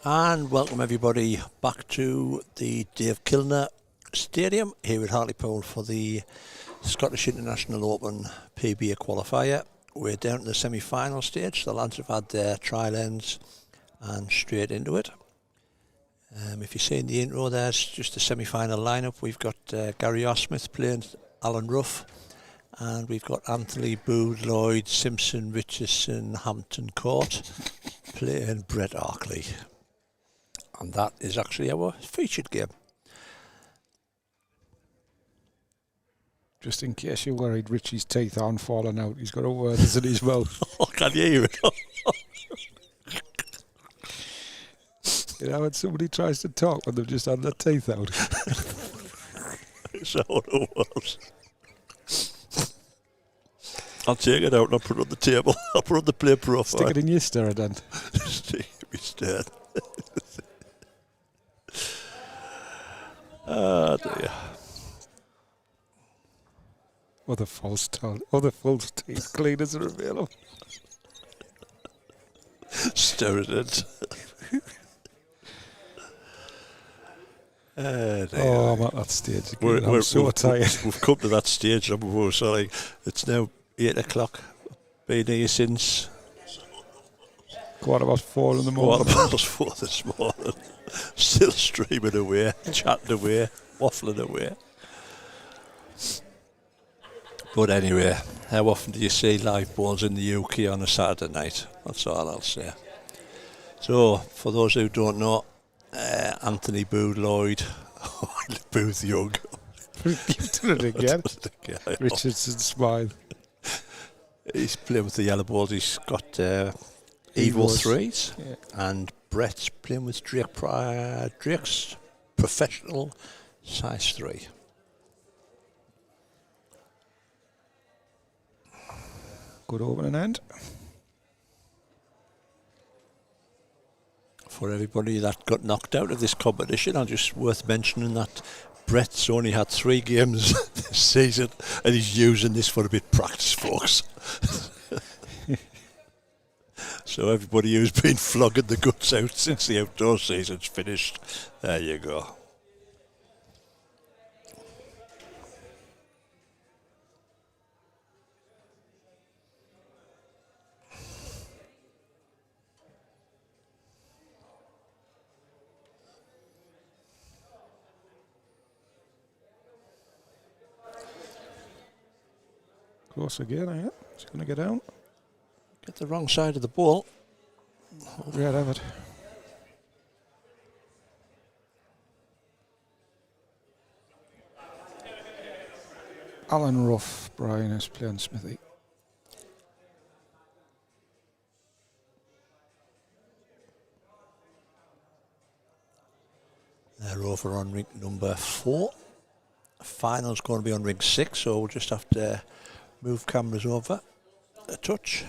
And welcome everybody back to the Dave Kilner Stadium here at Hartlepool for the Scottish International Open PBA Qualifier. We're down to the semi-final stage. The lads have had their trial ends and straight into it. If you see in the intro, there's just the semi-final lineup. We've got Gary Smith playing Alan Ruff, and we've got Anthony Booth, Lloyd, Simpson, Richardson, Hampton Court playing Brett Arkley. And that is actually our featured game. Just in case you're worried, Richie's teeth aren't falling out. He's got a word in his mouth. Oh, can you hear it? You know, when somebody tries to talk when they've just had their teeth out. Is that what it was? I'll take it out and I'll put it on the table. I'll put it on the play profile. Stick it in your stirrer then. Stick it in your stirrer. Oh dear. Other false teeth cleaners are available. Stir it in. Oh, I'm at that stage again. I'm so tired. We've come to that stage, haven't we? So like, it's now 8 o'clock. Been here since 4:15 in the morning. 4:15 this morning. Still streaming away, chatting away, waffling away. But anyway, how often do you see live balls in the UK on a Saturday night? That's all I'll say. So, for those who don't know, Anthony Booth Lloyd, Booth Young. You've done it again. Richardson Smile. He's playing with the yellow balls. He's got Evo 3s, yeah. And Brett's playing with Drake's professional size 3. Good opening end. For everybody that got knocked out of this competition, I'm just worth mentioning that Brett's only had 3 games this season, and he's using this for a bit of practice, folks. So everybody who's been flogging the guts out since the outdoor season's finished, there you go. Close again, I am. He's going to get down. Get the wrong side of the ball. Yeah, have it. Alan Ruff, Brian is playing Smithy. They're over on ring number 4. Final's going to be on ring 6, so we'll just have to move cameras over a touch.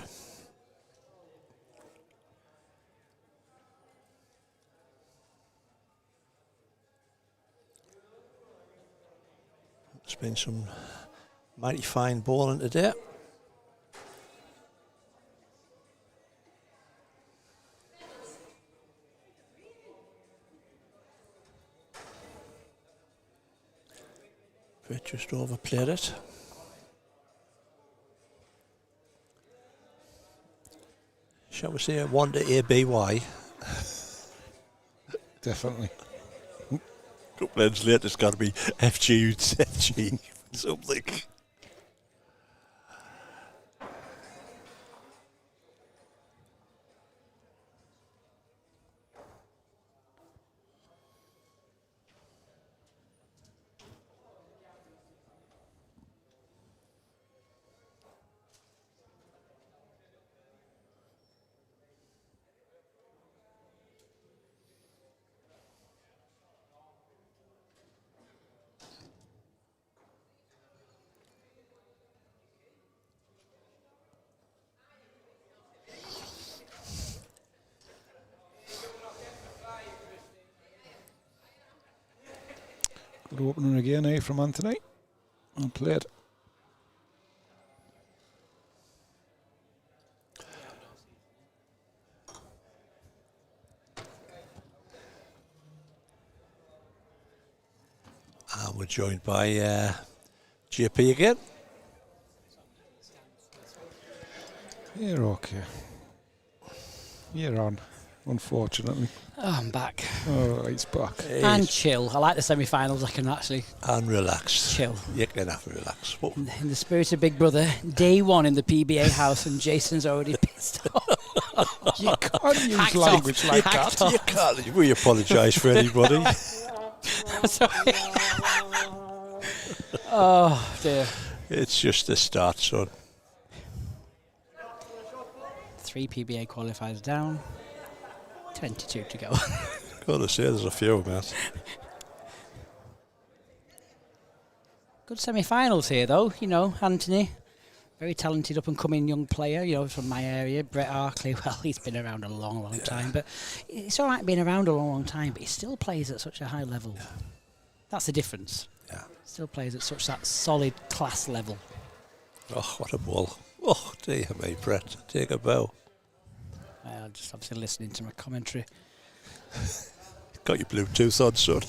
It's been some mighty fine bowling today. But just overplayed it. Shall we say 1 to ABY? Definitely. A couple ends later, it's got to be FG something. Good opening again, from Anthony. Well played. And we're joined by JP again. You're okay. You're on, unfortunately. Oh, I'm back. Oh, he's back. And chill. I like the semi-finals. I can actually And relax. chill. You can have to relax. What? In the spirit of Big Brother, day one in the PBA house, and Jason's already pissed off. You can't use Hacked language off. like Hacked that. You can't. We apologise for anybody. Sorry. Oh, dear. It's just the start, son. 3 PBA qualifiers down. 22 to go. Gotta say, there's a few, mate. Good semi-finals here, though. You know, Anthony, very talented up-and-coming young player, you know, from my area. Brett Arkley, well, he's been around a long, long time. But it's all right being around a long, long time, but he still plays at such a high level. Yeah. That's the difference. Yeah. Still plays at such that solid class level. Oh, what a ball. Oh, dear me, Brett. Take a bow. Just obviously listening to my commentary. Got your Bluetooth on, son.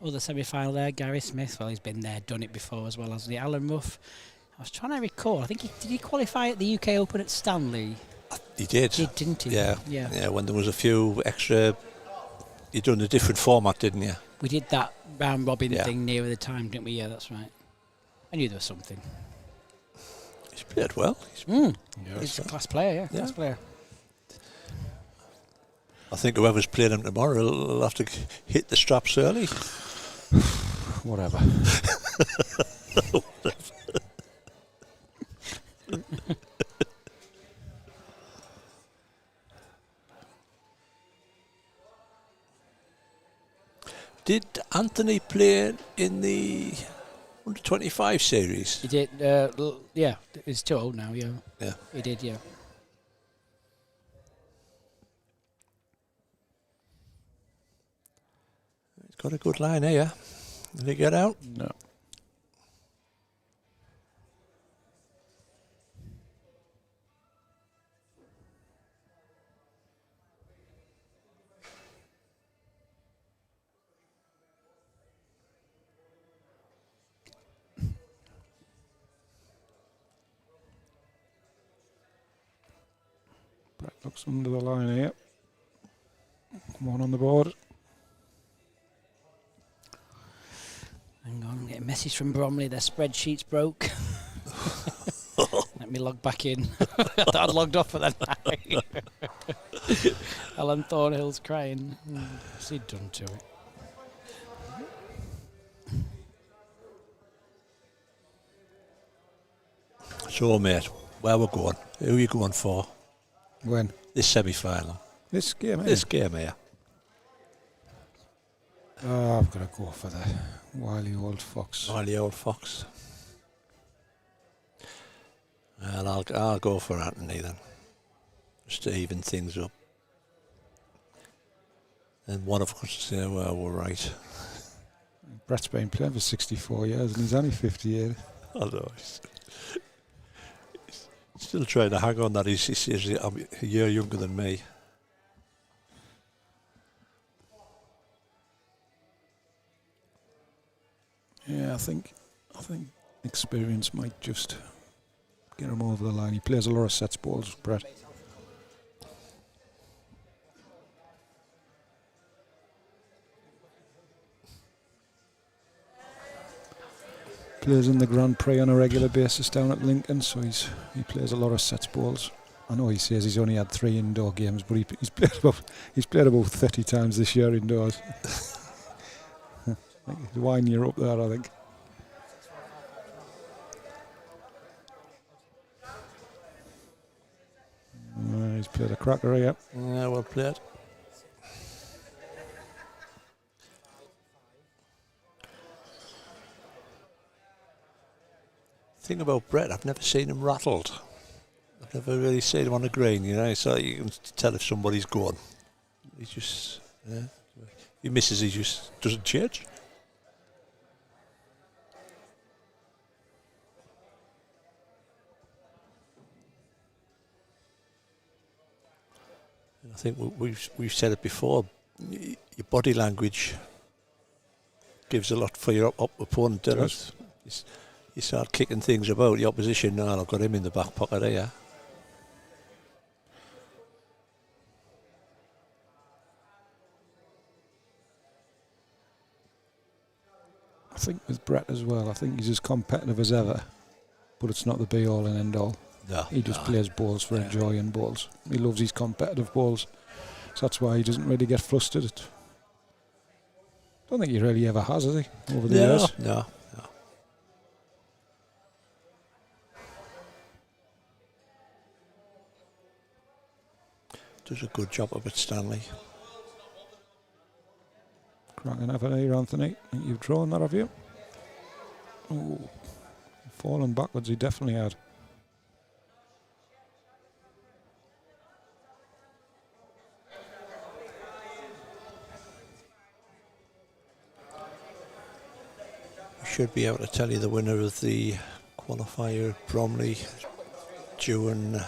Other semi-final there, Gary Smith. Well, he's been there, done it before, as well as the Alan Ruff. I was trying to recall. I think did he qualify at the UK Open at Stanley? He did. He did, didn't he? Yeah. Yeah. Yeah, when there was a few extra... You'd done a different format, didn't you? We did that round robin Yeah. thing nearer the time, didn't we? Yeah, that's right. I knew there was something. He's played well. He's a class player, yeah. Yeah. Class player. I think whoever's playing him tomorrow will have to hit the straps early. Whatever. Did Anthony play in the under 25 series? He did, yeah. He's too old now, yeah. Yeah. He did, yeah. He's got a good line here. Did he get out? No. Brett looks under the line here. Come on the board. Hang on, get a message from Bromley. Their spreadsheet's broke. Let me log back in. I thought I'd logged off for that night. Alan Thornhill's crying. What's he done to it? So, mate, where we're going? Who are you going for? When? This semi-final. This game, This game here. Oh, I've got to go for the wily old fox. Wily old fox. Well, I'll go for Anthony then. Just to even things up. And one of us will say, well, we're right. Brett's been playing for 64 years and he's only 58. I know. He's still trying to hang on that he's a year younger than me. Yeah, I think experience might just get him over the line. He plays a lot of sets balls, Brett. Plays in the Grand Prix on a regular basis down at Lincoln, so he plays a lot of sets balls. I know he says he's only had 3 indoor games, but he's played about 30 times this year indoors. He's winding you up there, I think. He's played a cracker here. Yeah, well played. Thing about Brett, I've never seen him rattled. I've never really seen him on the green, you know, so you can tell if somebody's gone. He just, yeah. He misses, he just doesn't change. I think we've said it before. Your body language gives a lot for your opponent, does it? You start kicking things about the opposition. Now I've got him in the back pocket here. I think with Brett as well, I think he's as competitive as ever, but it's not the be-all and end-all. No, He just plays balls for enjoying balls. He loves his competitive balls, so that's why he doesn't really get frustrated. Don't think he really ever has he, over the years? No. Does a good job of it, Stanley. Cracking effort here, Anthony. I think you've drawn that, have you? Oh, falling backwards, he definitely had. We should be able to tell you the winner of the qualifier at Bromley during the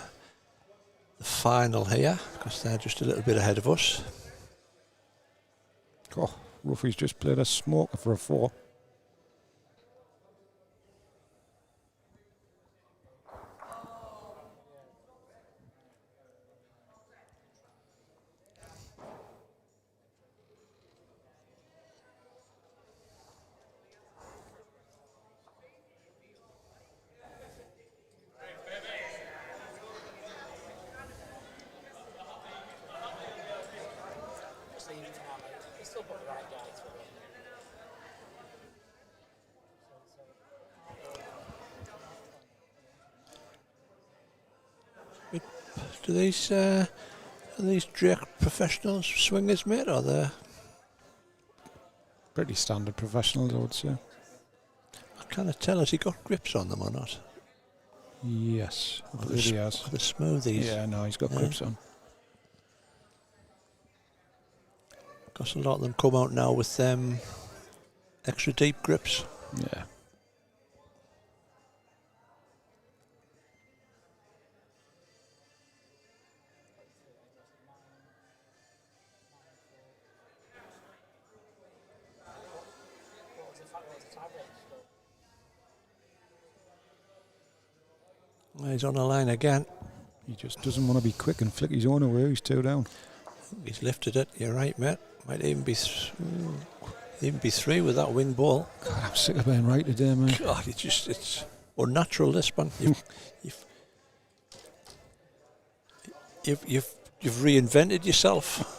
final here, because they're just a little bit ahead of us. Oh, Ruffy's just played a smoker for a 4. Are these direct professionals swingers, mate, or they're... Pretty standard professionals, I would say. I can't tell, has he got grips on them or not? Yes, I believe he has. The smoothies. Yeah, no, he's got grips on. Because a lot of them come out now with extra deep grips. Yeah. He's on the line again. He just doesn't want to be quick and flick his own away. He's 2 down. He's lifted it. You're right, mate. Might even be 3 with that wing ball. God, I'm sick of being right today, man. God, it's unnatural, this one. You've reinvented yourself.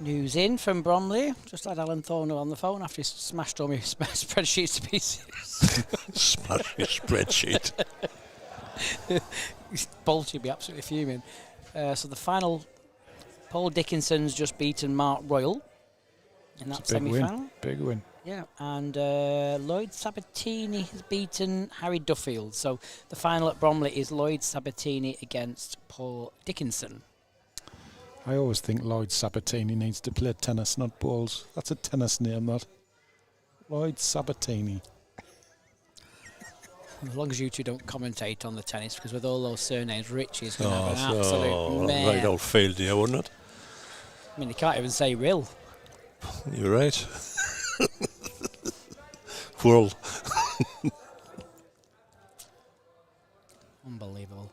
News in from Bromley. Just had Alan Thorner on the phone after he smashed all my spreadsheets to pieces. Smash your spreadsheet. Bolty would be absolutely fuming. So the final, Paul Dickinson's just beaten Mark Royal in that semi-final. Big win. Yeah, and Lloyd Sabatini has beaten Harry Duffield. So the final at Bromley is Lloyd Sabatini against Paul Dickinson. I always think Lloyd Sabatini needs to play tennis, not balls. That's a tennis name, that. Lloyd Sabatini. As long as you two don't commentate on the tennis, because with all those surnames, Richie is going to have an absolute mare. Right old field here, wouldn't it? I mean, you can't even say real. You're right. World. Unbelievable.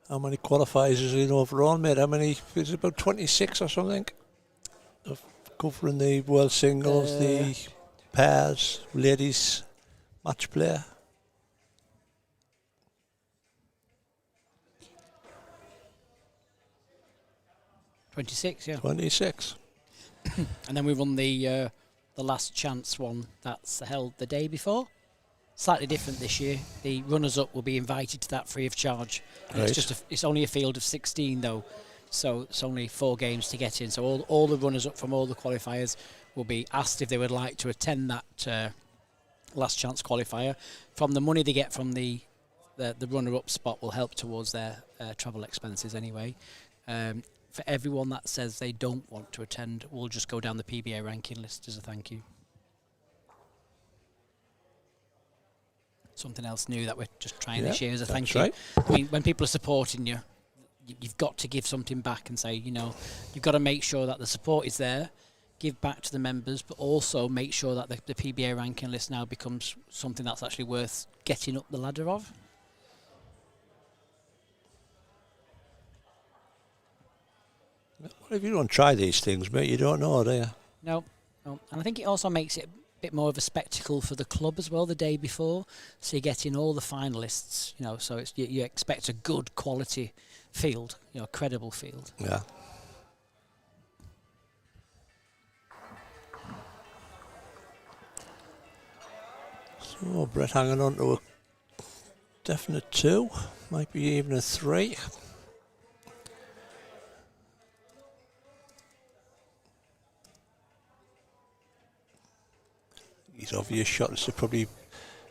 How many qualifiers is in overall, mate? How many? Is it about 26 or something? Of covering the world singles, the pairs, ladies, match player. '26, yeah. 26. And then we run the last chance one that's held the day before. slightly different this year. The runners-up will be invited to that free of charge. And Right. it's only a field of 16 though, so it's only 4 games to get in. So all the runners-up from all the qualifiers will be asked if they would like to attend that last chance qualifier. From the money they get from the runner-up spot will help towards their travel expenses anyway. For everyone that says they don't want to attend, we'll just go down the PBA ranking list as a thank you. Something else new that we're just trying this year as a thank you. Right. I mean, when people are supporting you, you've got to give something back and say, you know, you've got to make sure that the support is there, give back to the members, but also make sure that the PBA ranking list now becomes something that's actually worth getting up the ladder of. Well, if you don't try these things, mate, you don't know, do you? No. And I think it also makes it a bit more of a spectacle for the club as well the day before. So you're getting all the finalists, you know, so it's, you expect a good quality field, you know, a credible field. Yeah. So Brett hanging on to a definite 2, might be even a 3. His obvious shot is to probably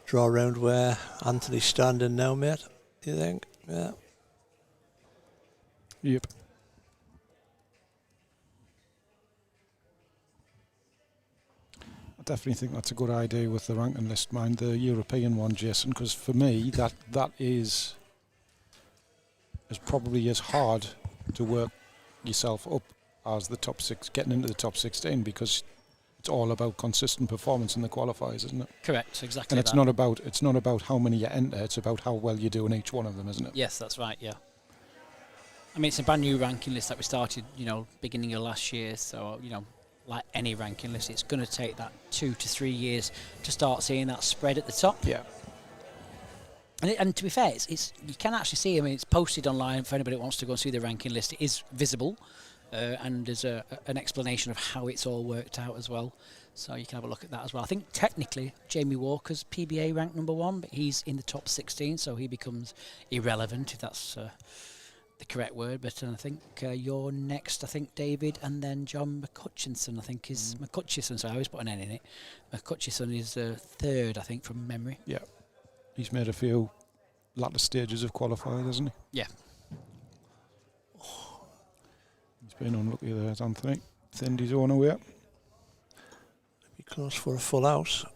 draw around where Anthony's standing now, mate. Do you think? Yeah. Yep. I definitely think that's a good idea with the ranking list, mind the European one, Jason, because for me that is probably as hard to work yourself up as the top 6, getting into the top 16, because it's all about consistent performance in the qualifiers, isn't it? Correct, exactly. And it's not about how many you enter, it's about how well you do in each one of them, isn't it? Yes, that's right, yeah. I mean, it's a brand new ranking list that we started, you know, beginning of last year, so, you know, like any ranking list, it's going to take that 2 to 3 years to start seeing that spread at the top. Yeah. And to be fair, it's you can actually see, I mean, it's posted online for anybody that wants to go and see the ranking list. It is visible, and there's an explanation of how it's all worked out as well. So you can have a look at that as well. I think technically Jamie Walker's PBA ranked number 1, but he's in the top 16, so he becomes irrelevant, if that's the correct word. But I think you're next, I think, David, and then John McCutcheon, I think, is McCutcheon, so I always put an N in it. McCutcheon is 3rd, I think, from memory. Yeah. He's made a few latter stages of qualifiers, hasn't he? Yeah. He's been unlucky there, Anthony. Thinned his own away. Be close for a full house.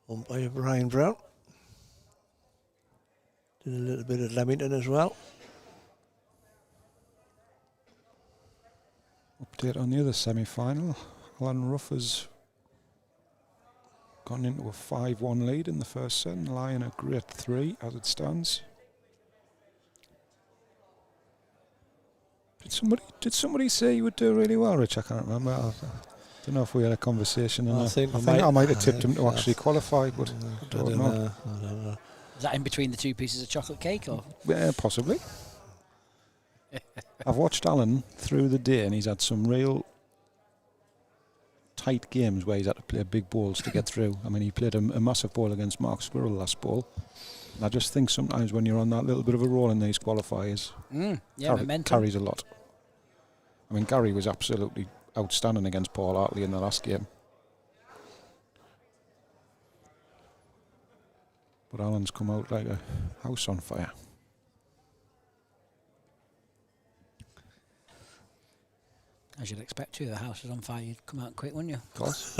Umpire Brian Brown. Did a little bit of Leamington as well. Update on the other semi-final. Alan Ruff has gone into a 5-1 lead in the first set and lying a great 3 as it stands. Did somebody say you would do really well, Rich? I can't remember. I don't know if we had a conversation. And I think I might have tipped him to actually qualify, but I don't know. I don't know. Is that in between the 2 pieces of chocolate cake, or? Yeah, possibly. I've watched Alan through the day, and he's had some real tight games where he's had to play big balls to get through. I mean, he played a massive ball against Mark Squirrel last ball. And I just think sometimes when you're on that little bit of a roll in these qualifiers, carries a lot. I mean, Gary was absolutely outstanding against Paul Arkley in the last game. But Alan's come out like a house on fire. As you'd expect to, the house is on fire, you'd come out quick, wouldn't you? Of course.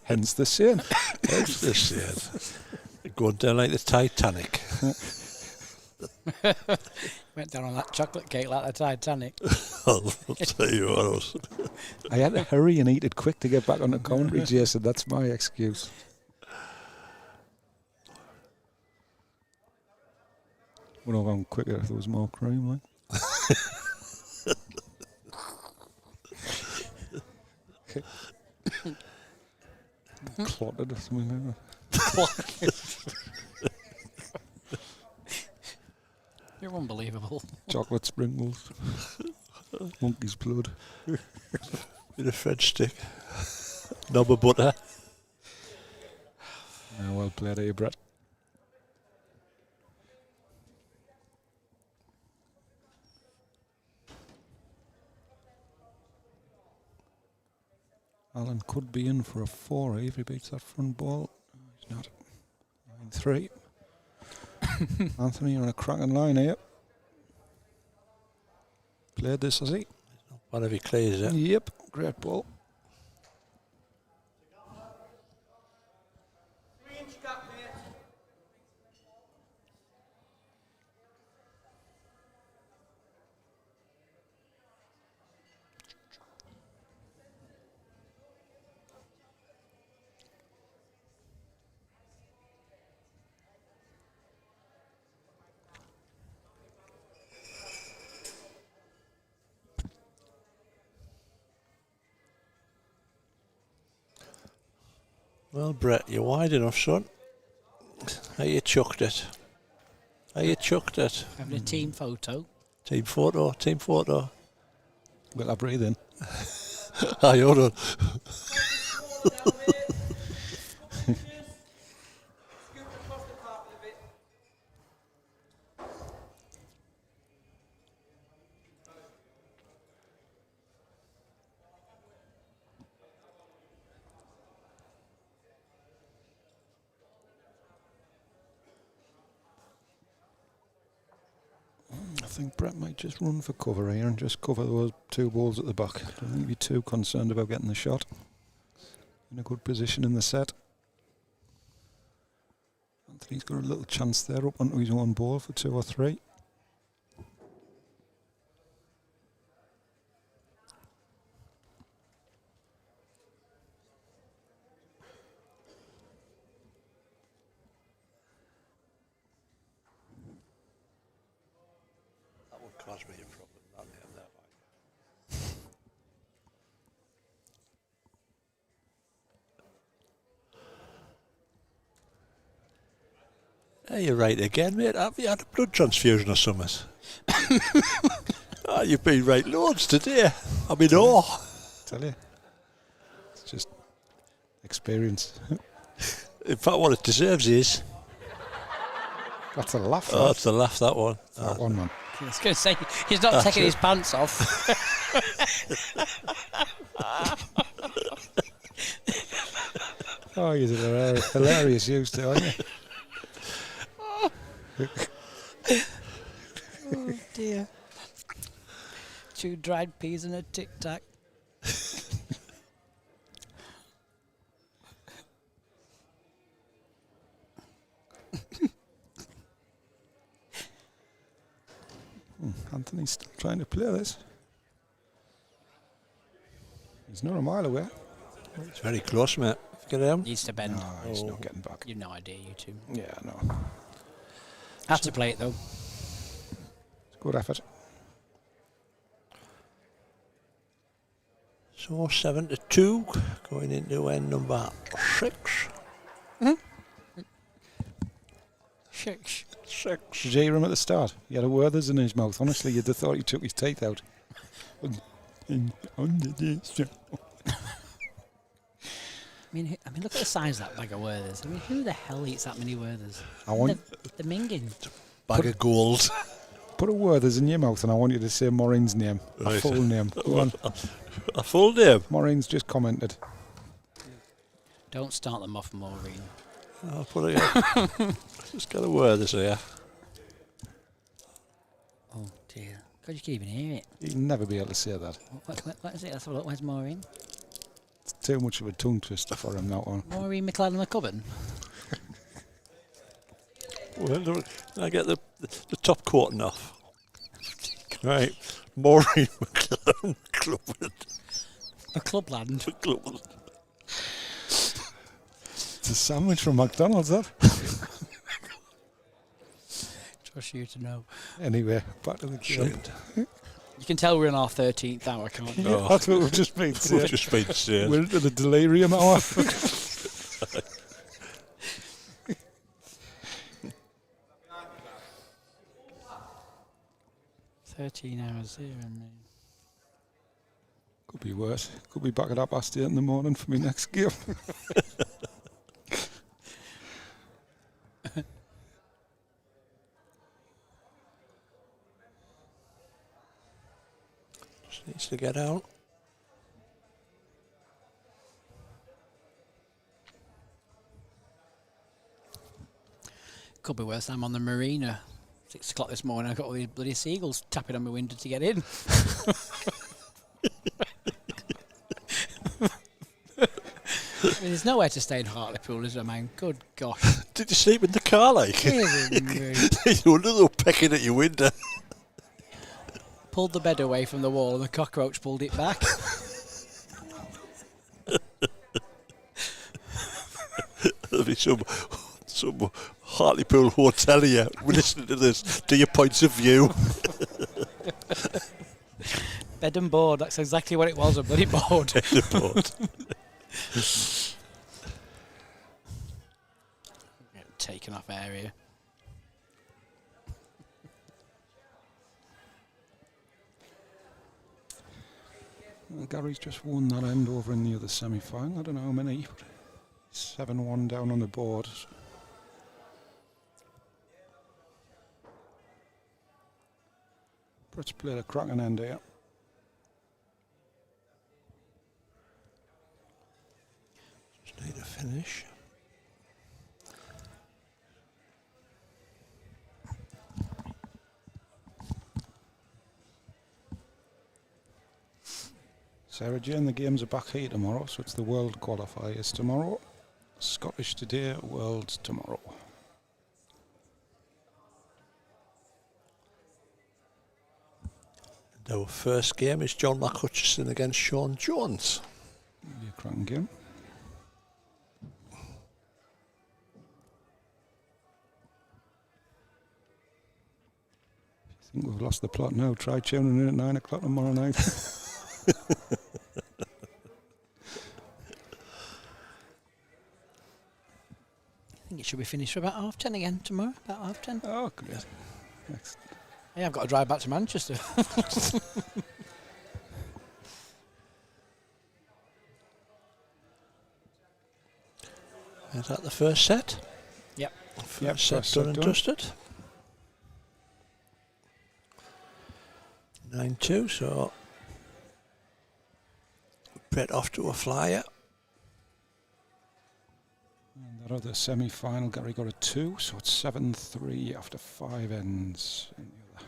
Hence the saying. Hence the saying. Going down like the Titanic. Went down on that chocolate cake like the Titanic. I'll tell you what else. I had to hurry and eat it quick to get back on the commentary, Jason. That's my excuse. Would have gone quicker if there was more cream, like. Clotted or something like that. You're unbelievable. Chocolate sprinkles. Monkey's blood. Bit of French stick. Knob of butter. Yeah, well played, you, Brett. Alan could be in for a 4 if he beats that front ball. He's not. 9-3. Anthony, you're on a cracking line here. Played this, has he? What have he clears it? Yep, great ball. Well, Brett, you're wide enough, son. How you chucked it? How you chucked it? Having a team photo. Team photo, team photo. Will I breathe in? Aye, hold on. I think Brett might just run for cover here and just cover those 2 balls at the back. Don't think he'd be too concerned about getting the shot. In a good position in the set. Anthony's got a little chance there up onto his own ball for 2 or 3. Cause me a problem, not him, that way. Hey, you're right again, mate. Have you had a blood transfusion or something? Oh, you've been right loads today. I mean, Tell you. It's just experience. In fact, what it deserves is... That's a laugh. Oh, it's a laugh, that one. That one, man. I was going to say, he's not taking his pants off. Oh, you're hilarious used to, aren't you? Oh, dear. 2 dried peas and a Tic Tac. Anthony's still trying to play this. He's not a mile away. It's very close, mate. Get him. Needs to bend. No, he's not getting back. You've no idea, you two. Yeah, no. Had to play it, though. It's a good effort. So 7-2, going into end number 6. Six. Six. Did you hear him at the start? He had a Werther's in his mouth. Honestly, you'd have thought he took his teeth out. I mean, look at the size of that bag of Werther's. I mean, who the hell eats that many Werther's? I want the minging. Bag of gold. put a Werther's in your mouth and I want you to say Maureen's name. Right. A full name. Go on. A full name? Maureen's just commented. Don't start them off, Maureen. I'll put it in. Just get a word this here. Oh dear. God, you can't even hear it. You'll never be able to say that. What is it? Let's have a look. Where's Maureen? It's too much of a tongue twister for him, that one. Maureen McLaren McCubbin? Well, look, can I get the the top coating off. Right, Maureen McClellan, Clubland. Clubland. It's a sandwich from McDonald's, that. Trust you to know. Anyway, back to the game. You can tell we're in our 13th hour, can't you? Oh. That's what we've just been saying. We've just been saying. We're into the delirium hour. 13 hours here, I mean. Could be worse. Could be back at 8:30 in the morning for my next game. Just needs to get out. Could be worse. I'm on the marina. 6 o'clock this morning. I've got all these bloody seagulls tapping on my window to get in. There's nowhere to stay in Hartlepool, is there, man? Good gosh. Did you sleep in the car, like? You were a little pecking at your window. Pulled the bed away from the wall and the cockroach pulled it back. There'll be some Hartlepool hotelier listening to this. Do your points of view. Bed and board, that's exactly what it was, a bloody board. Bed and board. Taken off area. Well, Gary's just won that end over in the other semi-final. I don't know how many. 7-1 down on the board. Brett's played a cracking end here. Just need to finish. Sarah Jane, the games are back here tomorrow, so it's the World Qualifiers tomorrow. Scottish today, Worlds tomorrow. And our first game is John McHutchison against Sean Jones. It'll be a cracking game. I think we've lost the plot now. Try tuning in at 9 o'clock tomorrow night. I think it should be finished for about 10:30 again tomorrow. About 10:30. Oh, great. Next. Yeah, I've got to drive back to Manchester. Is that the first set? Yep. First set done and dusted. 9-2, so Brett off to a flyer. And that other semi-final, Gary got a 2, so it's 7-3 after 5 ends. In the other.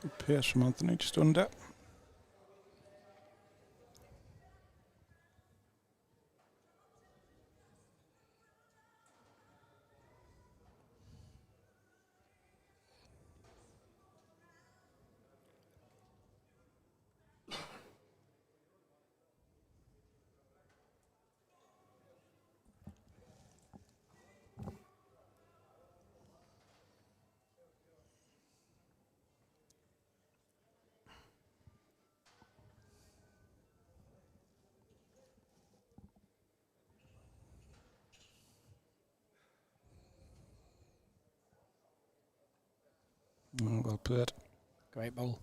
Good pace from Anthony, just under. Well played. Great ball.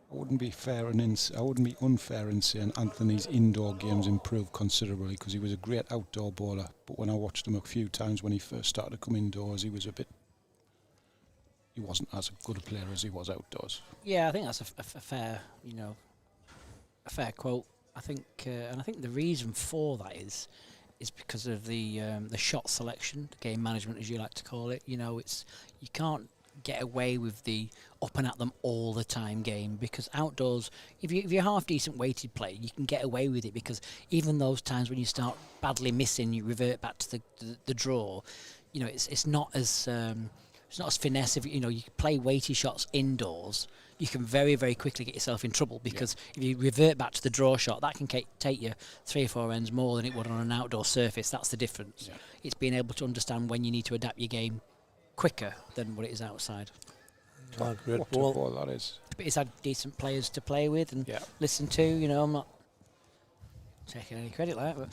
I wouldn't be unfair in saying Anthony's indoor games improved considerably because he was a great outdoor bowler. But when I watched him a few times when he first started to come indoors, he wasn't as good a player as he was outdoors. Yeah, I think that's a fair, a fair quote. I think, and I think the reason for that is because of the shot selection, the game management, as you like to call it. You can't get away with the up and at them all the time game, because outdoors, if you're half decent weighted player, you can get away with it, because even those times when you start badly missing, you revert back to the draw. It's not as finesse. If you play weighty shots indoors, you can very, very quickly get yourself in trouble, because if you revert back to the draw shot, that can take you 3 or 4 ends more than it would on an outdoor surface. That's the difference. Yeah. It's being able to understand when you need to adapt your game quicker than what it is outside. Great ball that is. But it's had decent players to play with and listen to. I'm not taking any credit like that.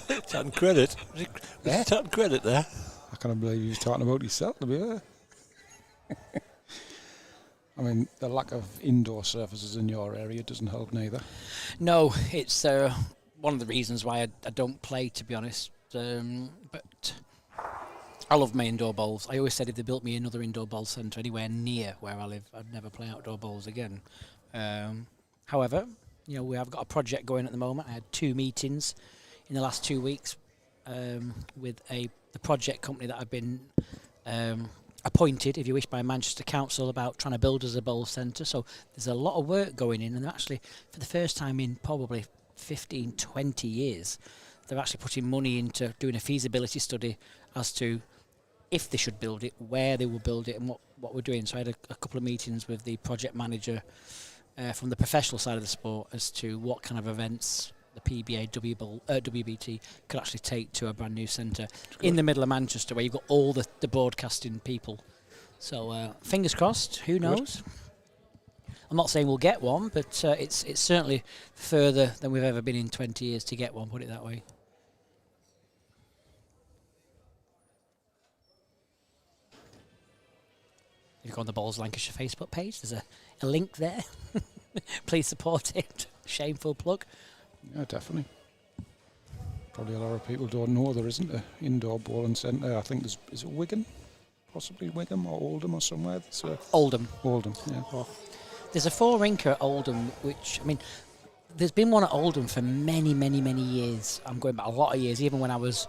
But it's on credit. It's on credit there. I can't believe you was talking about yourself, to be fair. I mean, the lack of indoor surfaces in your area doesn't help neither. No, it's one of the reasons why I don't play, to be honest. But I love my indoor bowls. I always said if they built me another indoor bowl centre anywhere near where I live, I'd never play outdoor bowls again. However, we have got a project going at the moment. I had 2 meetings in the last 2 weeks with the project company that I've been appointed, if you wish, by Manchester Council about trying to build us a bowl centre. So there's a lot of work going in, and actually, for the first time in probably 15, 20 years, they're actually putting money into doing a feasibility study as to if they should build it, where they will build it, and what we're doing. So I had a couple of meetings with the project manager from the professional side of the sport as to what kind of events the PBA WBT could actually take to a brand new centre in the middle of Manchester, where you've got all the broadcasting people. So fingers crossed. Who knows? I'm not saying we'll get one, but it's certainly further than we've ever been in 20 years to get one. Put it that way. If you go on the Balls Lancashire Facebook page, there's a link there. Please support it. Shameful plug. Yeah, definitely. Probably a lot of people don't know there isn't an indoor bowling centre. I think is it Wigan? Possibly Wigan or Oldham or somewhere. Oldham. Oldham, yeah. Oh. There's a 4-rinker at Oldham, which, I mean, there's been one at Oldham for many, many, many years. I'm going back a lot of years, even when I was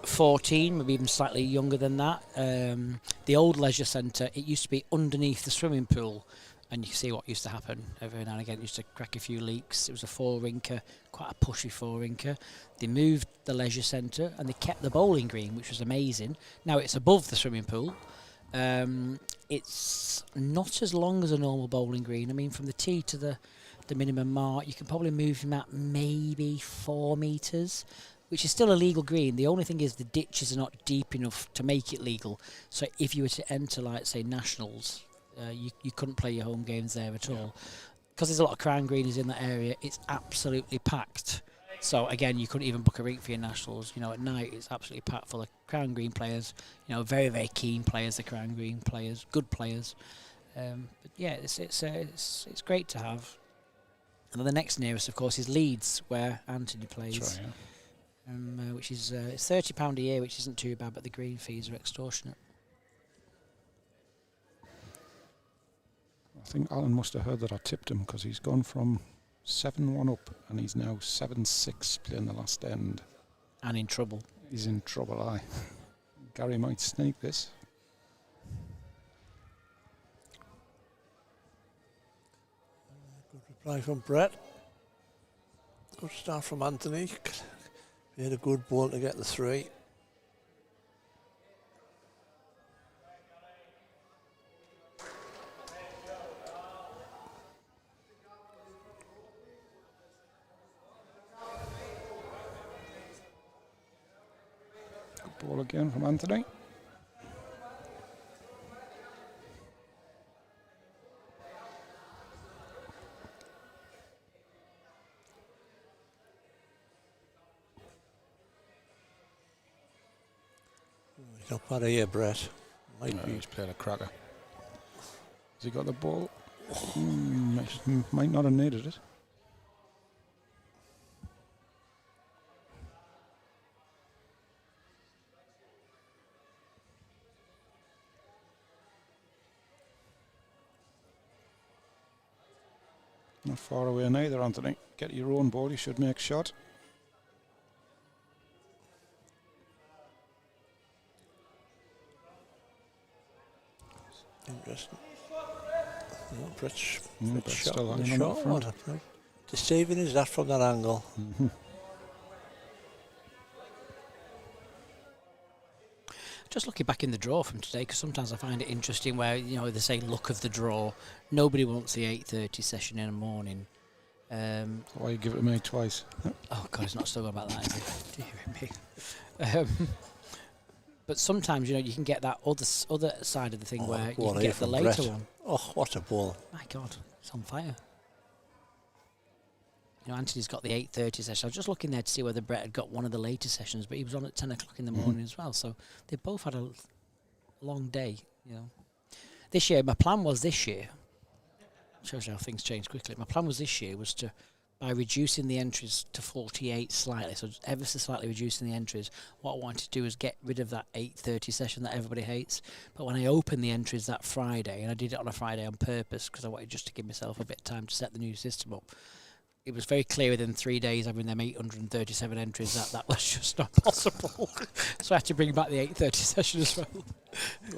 14, maybe even slightly younger than that. The old leisure centre, it used to be underneath the swimming pool, and you can see what used to happen every now and again. It used to crack a few leaks. It was a 4-rinker, quite a pushy 4-rinker. They moved the leisure centre and they kept the bowling green, which was amazing. Now it's above the swimming pool. It's not as long as a normal bowling green. I mean, from the tee to the minimum mark, you can probably move them at maybe 4 metres, which is still a legal green. The only thing is the ditches are not deep enough to make it legal. So if you were to enter, like, say, Nationals, you couldn't play your home games there at all. Because there's a lot of crown greenies in that area, it's absolutely packed. So again, you couldn't even book a rink for your Nationals. At night it's absolutely packed full of crown green players. Very, very keen players, the crown green players, good players. But yeah, it's great to have. And then the next nearest, of course, is Leeds, where Anthony plays. That's right, yeah. Which is it's £30 a year, which isn't too bad, but the green fees are extortionate. I think Alan must have heard that I tipped him, because he's gone from 7-1 up and he's now 7-6 playing the last end. And in trouble. He's in trouble, aye. Gary might sneak this. Good reply from Brett. Good start from Anthony. He had a good ball to get the 3. Ball again from Anthony. not bad here, Brett. He's played a cracker. Has he got the ball? Might not have needed it. Not far away neither, Anthony. Get your own ball, you should make shot. Interesting. No, Brett's still shot. hanging on the front. Right. Deceiving is that from that angle? Just looking back in the draw from today, because sometimes I find it interesting where, you know, they say luck of the draw. Nobody wants the 8:30 session in the morning. Why you give it to me twice? Oh God, it's not so good about that, is it? Dear me. But sometimes, you know, you can get that other side of the thing where you can get the later Brett. one. Oh, what a ball! My God, it's on fire. You know, Anthony's got the 8:30 session. I was just looking there to see whether Brett had got one of the later sessions, but he was on at 10 o'clock in the morning as well. So they both had a long day, you know. This year, my plan was this year, shows you how things change quickly. My plan was this year was to, by reducing the entries to 48 slightly, so just ever so slightly reducing the entries, what I wanted to do was get rid of that 8:30 session that everybody hates. But when I opened the entries that Friday, and I did it on a Friday on purpose because I wanted just to give myself a bit of time to set the new system up, it was very clear within 3 days having them 837 entries that was just not possible. So I had to bring back the 8:30 session as well.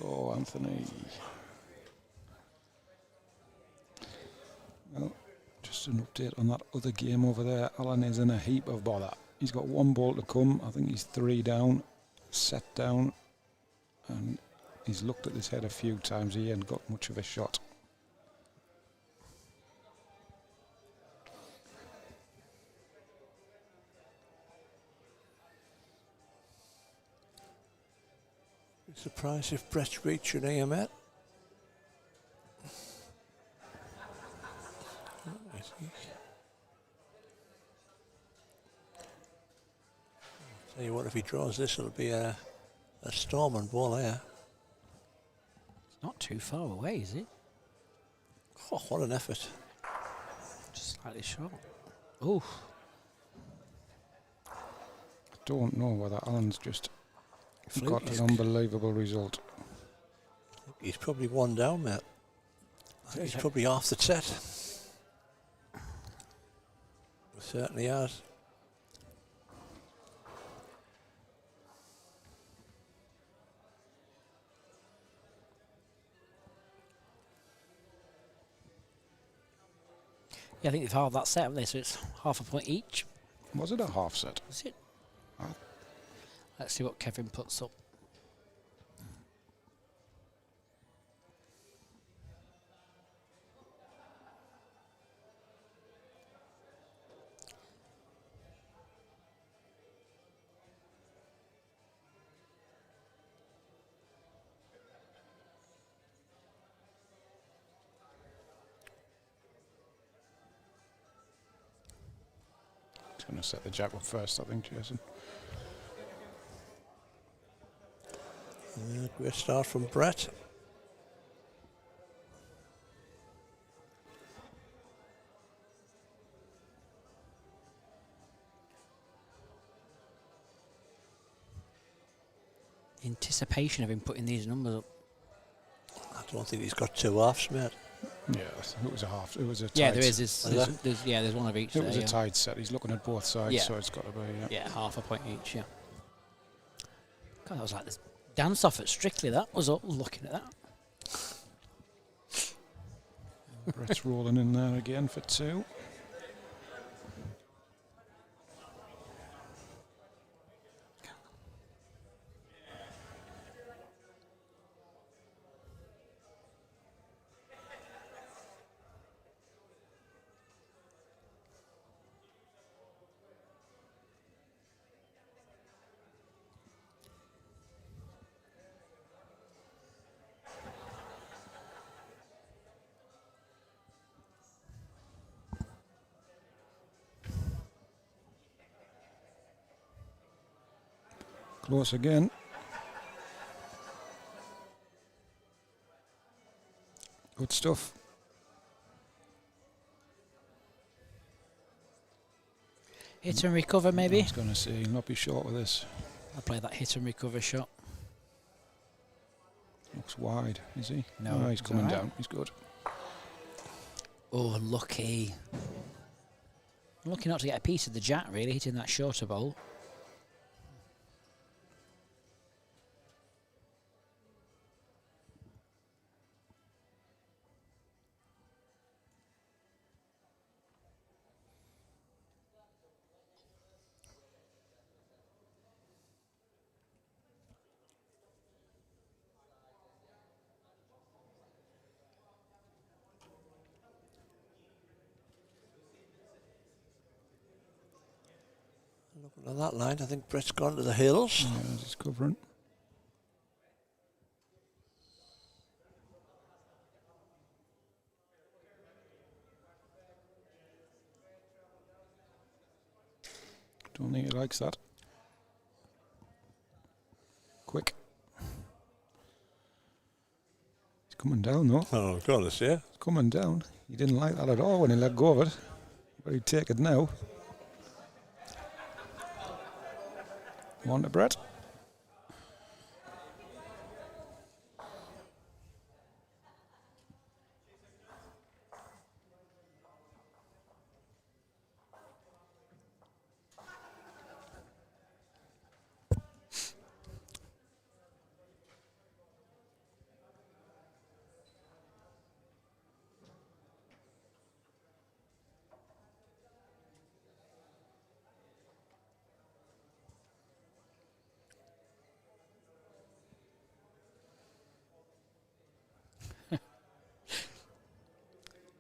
Oh, Anthony. Well, just an update on that other game over there. Alan is in a heap of bother. He's got one ball to come. I think he's 3 down, set down, and he's looked at his head a few times. He ain't got much of a shot. Surprised if Brett's reaching here, Matt. Tell you what, if he draws this, it'll be a storm and ball here. It's not too far away, is it? Oh, what an effort. Just slightly short. Ooh. I don't know whether Alan's just got an unbelievable result. He's probably 1 down, Matt. I think he's probably half the set. Certainly has. Yeah, I think they've halved that set, haven't they? So it's half a point each. Was it a half set? Was it? Let's see what Kevin puts up. He's going to set the jack up first, I think, Jason. Great start from Brett. Anticipation of him putting these numbers up. I don't think he's got 2 halves, mate. Yeah, it was a half. It was a tied. Yeah, there is. There's one of each. It was a tied set. He's looking at both sides, so it's got to be. Yeah, half a point each. Yeah. God, that was like this dance off at Strictly. That was all looking at that. Brett's rolling in there again for 2. Close again. Good stuff. Hit and recover, maybe? I was going to say, he'll not be short with this. I'll play that hit and recover shot. Looks wide, is he? No, Oh, he's coming down. He's good. Oh, lucky. Lucky not to get a piece of the jack, really, hitting that shorter bowl. Looking at that line, I think Brett's gone to the hills. Yeah, he's covering. Don't think he likes that. Quick. He's coming down though. Oh, goodness, yeah. He's coming down. He didn't like that at all when he let go of it. But he'd take it now. One to Brett.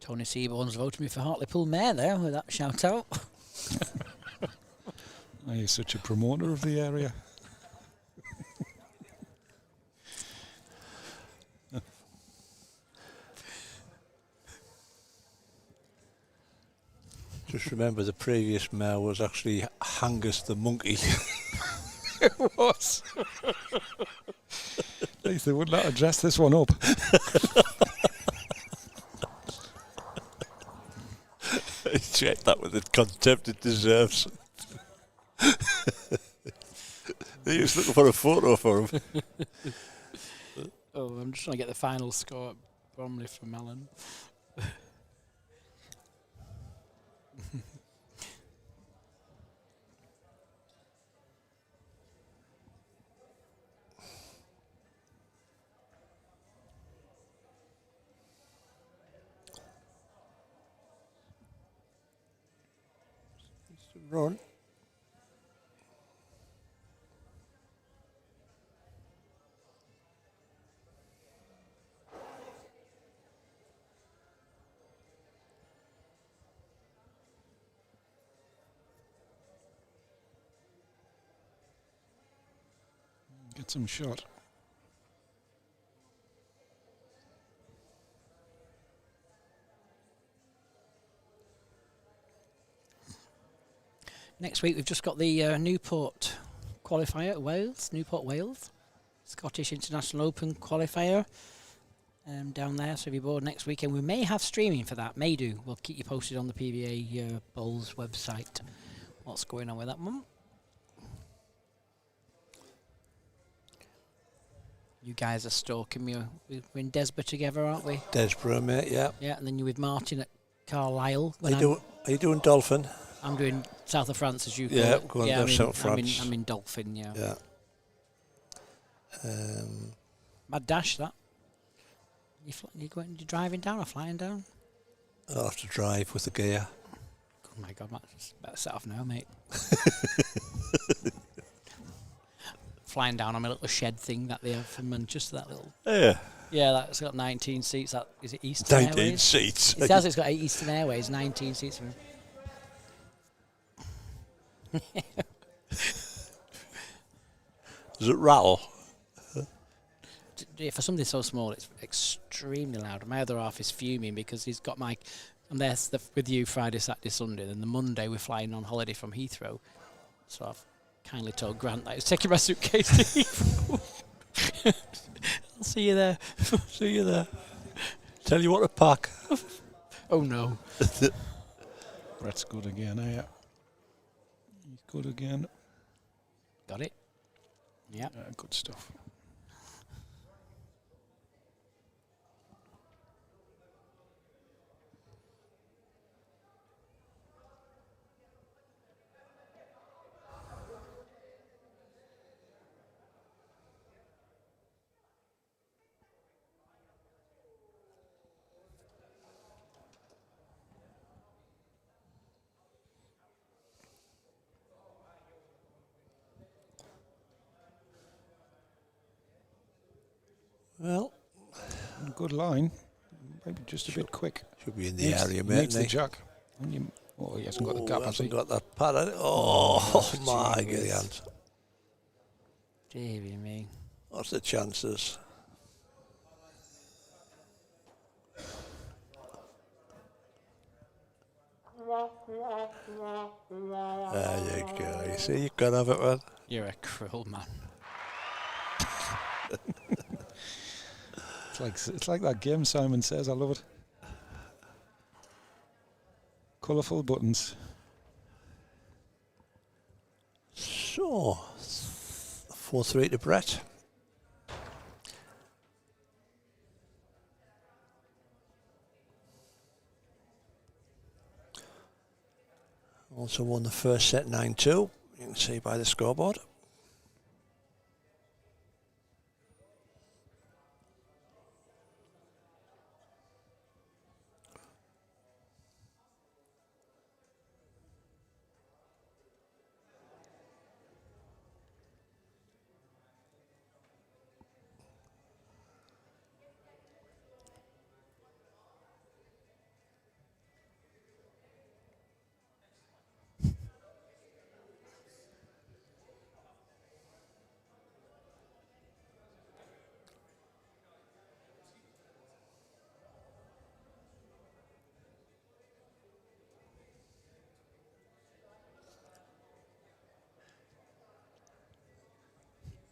Tony Seaborn's voted me for Hartlepool Mayor there with that shout out. Oh, he's such a promoter of the area. Just remember the previous mayor was actually Hangus the monkey. It was. At least they would not address this one up. Check that with the contempt it deserves. He was looking for a photo for him. Oh, I'm just trying to get the final score at Bromley from Alan. Run. Get some shot. Next week we've just got the Newport qualifier at Wales, Newport, Wales. Scottish International Open qualifier down there. So if you're bored next weekend, we may have streaming for that. May do. We'll keep you posted on the PBA Bowls website. What's going on with that one? You guys are stalking me. We're in Desborough together, aren't we? Desborough, mate, yeah. Yeah, and then you're with Martin at Carlisle. Are you doing Dolphin? I'm doing south of France, as you call Yeah, it. go on, go south of France. I'm in Dolphin, yeah. Yeah. Mad dash, that. You driving down or flying down? I'll have to drive with the gear. Oh my God, Matt, better set off now, mate. Flying down on a little shed thing that they have from Manchester, that little... Yeah. Yeah, that's got 19 seats. That is it Eastern 19 Airways? seats. It says it's got 8 Eastern Airways, 19 seats. Does it rattle? For something so small, it's extremely loud. My other half is fuming because he's got my... I'm there with you Friday, Saturday, Sunday. Then the Monday we're flying on holiday from Heathrow. So I've kindly told Grant that he's taking my suitcase to Heathrow. I'll see you there. See you there. tell you what to pack. Oh no. Brett's good again, eh? He's good again. Got it? Yeah. Good stuff. Well, good line. Maybe just a bit quick. Should be in the area, mate. Needs the jack. Oh, he hasn't got the gap, has he? Hasn't got that pad. Oh, my God. Deary me. What's the chances? There you go. You see, you can have it, man. You're a cruel man. It's like that game Simon says. I love it. Colourful buttons. So, 4-3 to Brett. Also won the first set 9-2. You can see by the scoreboard.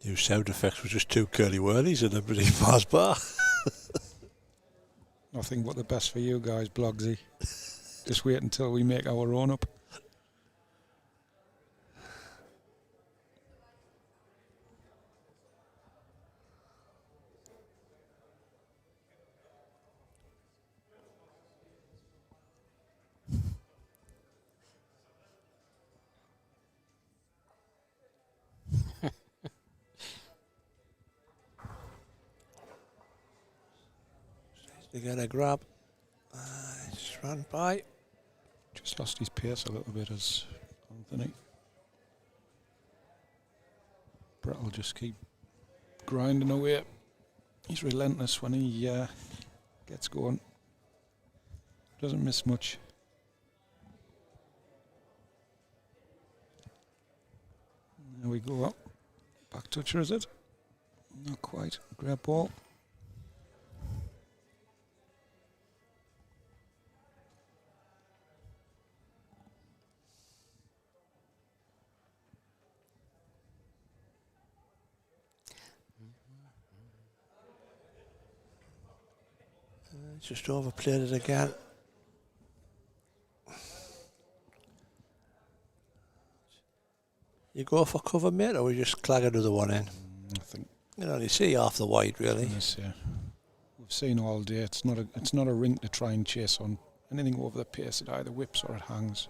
New sound effects were just two curly whirlies and a bloody Mars bar. Nothing but the best for you guys, Blogsy. Just wait until we make our own up. To get a grab. Just ran by. Just lost his pace a little bit as Anthony. Brett will just keep grinding away. He's relentless when he gets going. Doesn't miss much. There we go up. Back toucher, is it? Not quite. Grab ball. Just overplayed it again. You go for cover, mate, or we just clag another one in? I think you know, you see half the wide, really. Yes, yeah. We've seen all day. It's not a ring to try and chase on anything over the pace. It either whips or it hangs.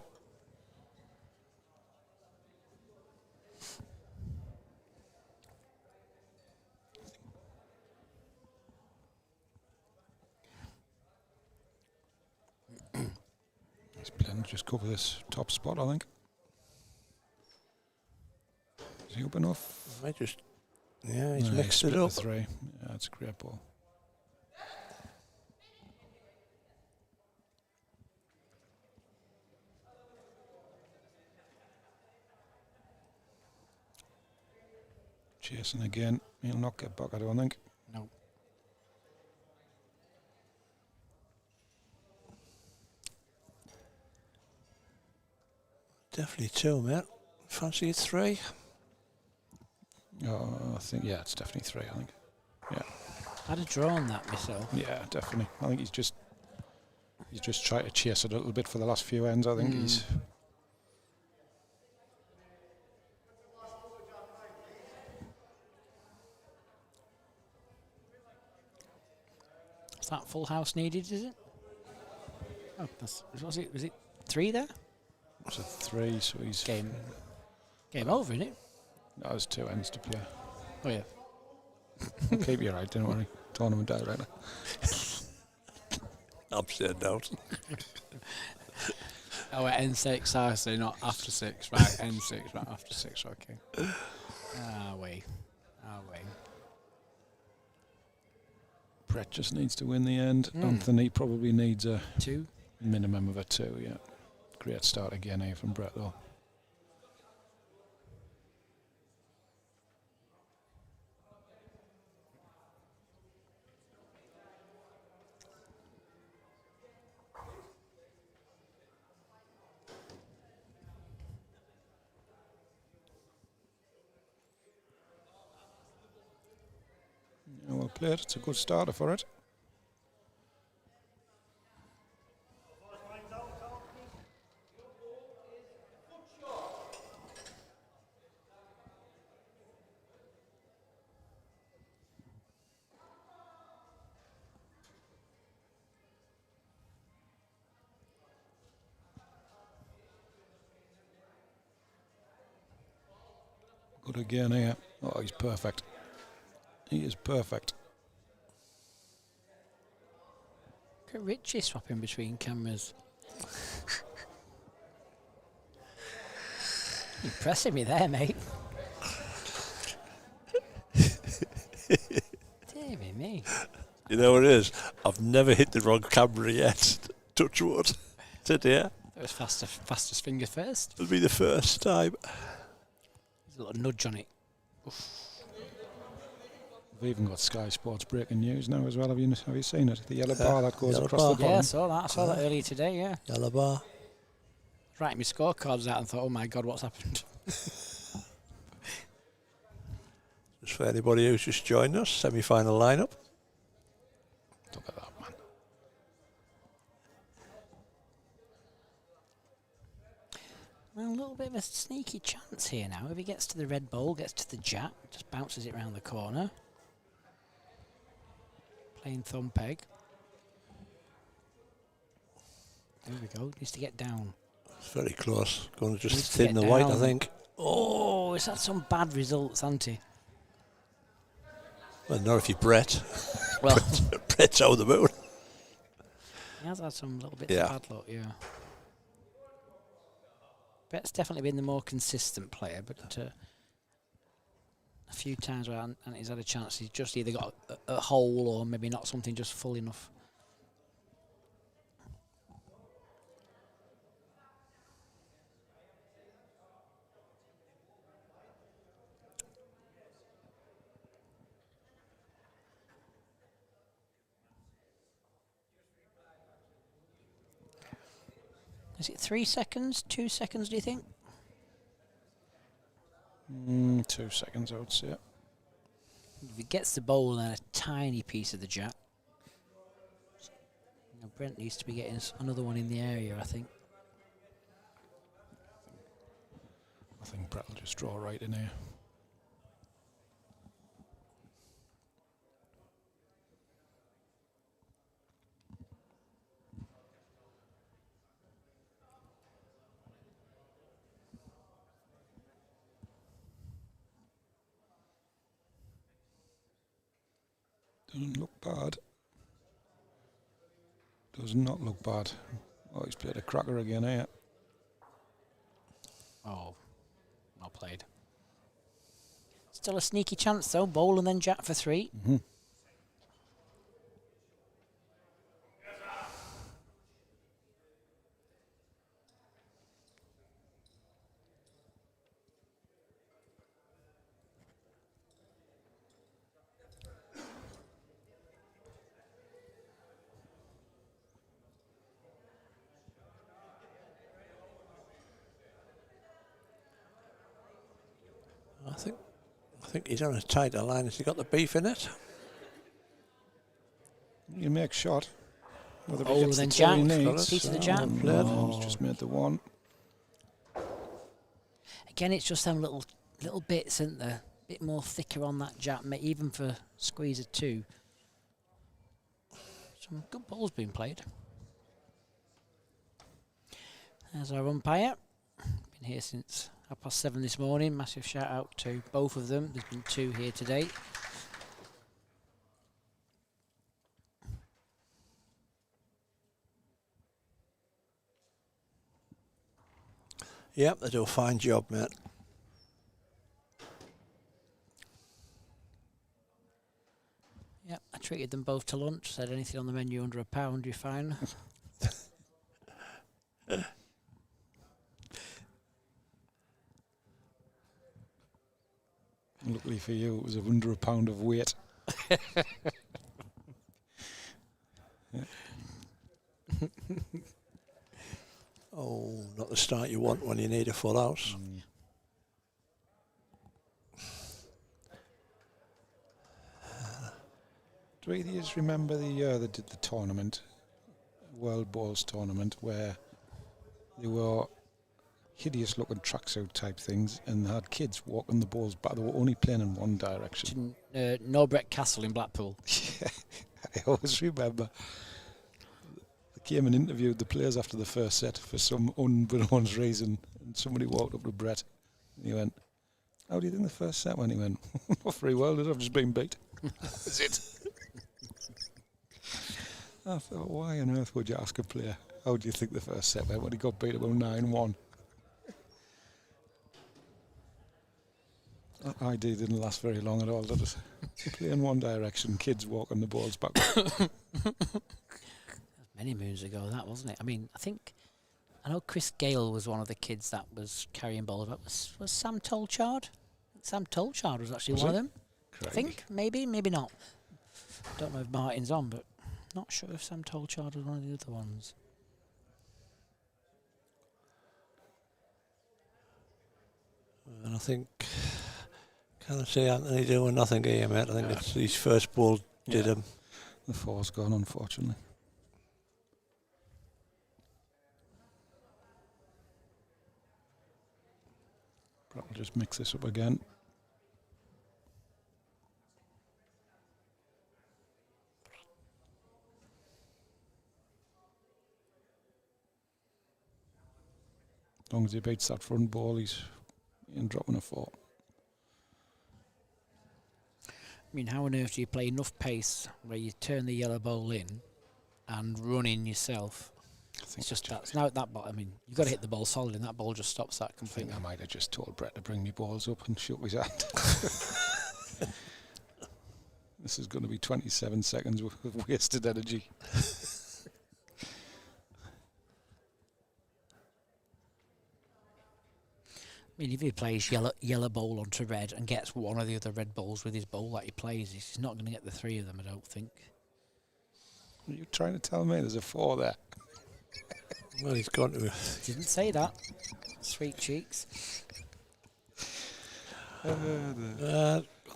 He's playing just cover this top spot, I think. Is he up enough? I just, yeah, he's mixed it up. Three. Yeah, that's a great ball. Chasing again. He'll not get back, I don't think. No. Definitely two, mate. Fancy it three? Oh, I think, yeah, it's definitely three, I think. Yeah. I'd have drawn that myself. Yeah, definitely. I think he's just tried to chase it a little bit for the last few ends. I think he's. Is that full house needed? Is it? Oh, was it 3 there? It's a 3, so he's Game over, isn't it? That was 2 ends to play. Oh yeah. Keep you right, don't worry. Tournament director. I'm saying out. Oh, at N6, I say not after 6. Right, N6, right after 6, okay. Wait. Brett just needs to win the end. Anthony probably needs a 2. minimum of a 2, yeah. Great start again here from Brett, though. Yeah, well played. It's a good starter for it. Good again here. Oh, he's perfect. He is perfect. Look at Richie swapping between cameras. Impressing me there, mate. Dear me. You know what it is? I've never hit the wrong camera yet. Touch wood. Today. That was fastest finger first. It'll be the first time. There's a little nudge on it. Oof. We've even got Sky Sports breaking news now as well. Have you seen it? The yellow bar that goes across the bottom. Yeah, I saw that earlier today, yeah. Yellow bar. Writing my scorecards out and thought, oh my God, what's happened? Just for anybody who's just joined us, semi-final lineup. Look at that, man. Well, a little bit of a sneaky chance here now. If he gets to the red bowl, gets to the jack, just bounces it round the corner. Playing thumb peg. There we go. Needs to get down. It's very close. Going to just thin the white, I think. Oh, he's had some bad results, hasn't he? Well, not if you're Brett. Well, Brett's out of the moon. he has had some little bits of bad luck, yeah. Brett's definitely been the more consistent player, but a few times where he's had a chance, he's just either got a hole or maybe not something just full enough. Is it 3 seconds, 2 seconds, do you think? 2 seconds, I would say. If he gets the bowl and a tiny piece of the jack. Now Brent needs to be getting another one in the area, I think. I think Brett will just draw right in here. Doesn't look bad. Does not look bad. Oh, he's played a cracker again here. Oh, not played. Still a sneaky chance though. Bowl and then jack for 3. Mm-hmm. I think he's on a tighter line. Has he got the beef in it? make shot. Whether Oh, he gets then the two he Jack. needs. Piece of the Jack. He's just made the one. Again, it's just them little bits, isn't there? A bit more thicker on that Jack, even for squeeze of 2. Some good balls being played. There's our umpire. Been here since 7:30 this morning. Massive shout out to both of them. There's been 2 here today. Yep, they do a fine job, mate. Yep, I treated them both to lunch. Said anything on the menu under £1, you're fine. Luckily for you, it was under £1 of weight. Oh, not the start you want when you need a full house. Do either of you remember the year they did the tournament, World Balls tournament, where they were hideous looking tracksuit type things and they had kids walking the balls back? They were only playing in one direction. Norbreck Castle in Blackpool. Yeah, I always remember. They came and interviewed the players after the first set for some unbeknownst reason, and somebody walked up to Brett and he went, "How do you think the first set went?" He went, "Not very well, I've just been beat." That's it. I thought, why on earth would you ask a player, how do you think the first set went when he got beat about 9-1? That idea didn't last very long at all, did it? Play in one direction, kids walking the balls back. Many moons ago, that wasn't it? I mean, I know Chris Gale was one of the kids that was carrying balls. But was Sam Tolchard? Sam Tolchard was actually one of them. Crikey. I think maybe not. Don't know if Martin's on, but not sure if Sam Tolchard was one of the other ones. And I think, can't say Anthony doing nothing here, mate. I think it's his first ball did him. The 4's gone, unfortunately. Probably just mix this up again. As long as he beats that front ball, he's dropping a 4. I mean, how on earth do you play enough pace where you turn the yellow ball in and run in yourself? It's just that's now that ball. I mean, you've got to hit the ball solid, and that ball just stops that I completely. think I might have just told Brett to bring me balls up and shook his hand. This is going to be 27 seconds of wasted energy. I mean, if he plays yellow ball onto red and gets one of the other red balls with his ball that he plays, he's not going to get the 3 of them, I don't think. Are you trying to tell me there's a 4 there? Well, he's gone to... Didn't say that. Sweet cheeks.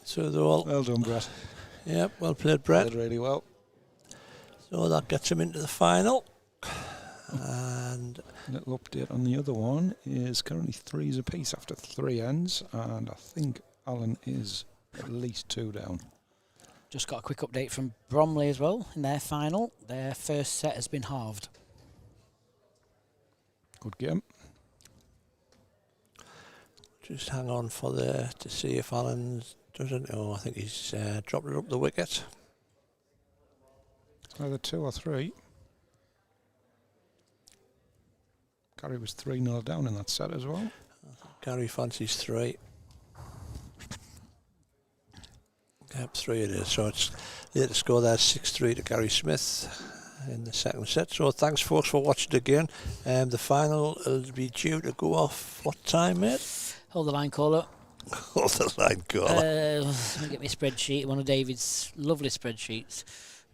So they're all... Well done, Brett. Yep, well played, Brett. Played really well. So that gets him into the final. And... A little update on the other one is currently 3s apiece after 3 ends, and I think Alan is at least 2 down. Just got a quick update from Bromley as well in their final. Their first set has been halved. Good game. just hang on for to see if Alan doesn't. Oh, I think he's dropped it up the wicket. It's either 2 or 3. Gary was 3-0 down in that set as well. Gary fancies 3. Yep, 3 it is. So it's the score there 6-3 to Gary Smith in the second set. So thanks, folks, for watching again. The final will be due to go off what time, mate? Hold the line, caller. Hold the line, caller. Let me get my spreadsheet. One of David's lovely spreadsheets.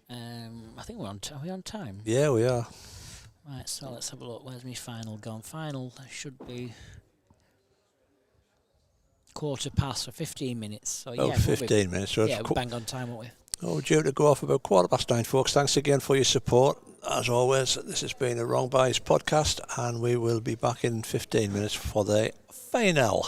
I think we're on. Are we on time? Yeah, we are. Right. So let's have a look. Where's my final gone? Final should be 15:15 for 15 minutes. So Oh, yeah, 15 minutes. So yeah, it's we're bang on time, won't we? Oh, due to go off about 9:15, folks. Thanks again for your support. As always, this has been a Wrong Bias podcast, and we will be back in 15 minutes for the final.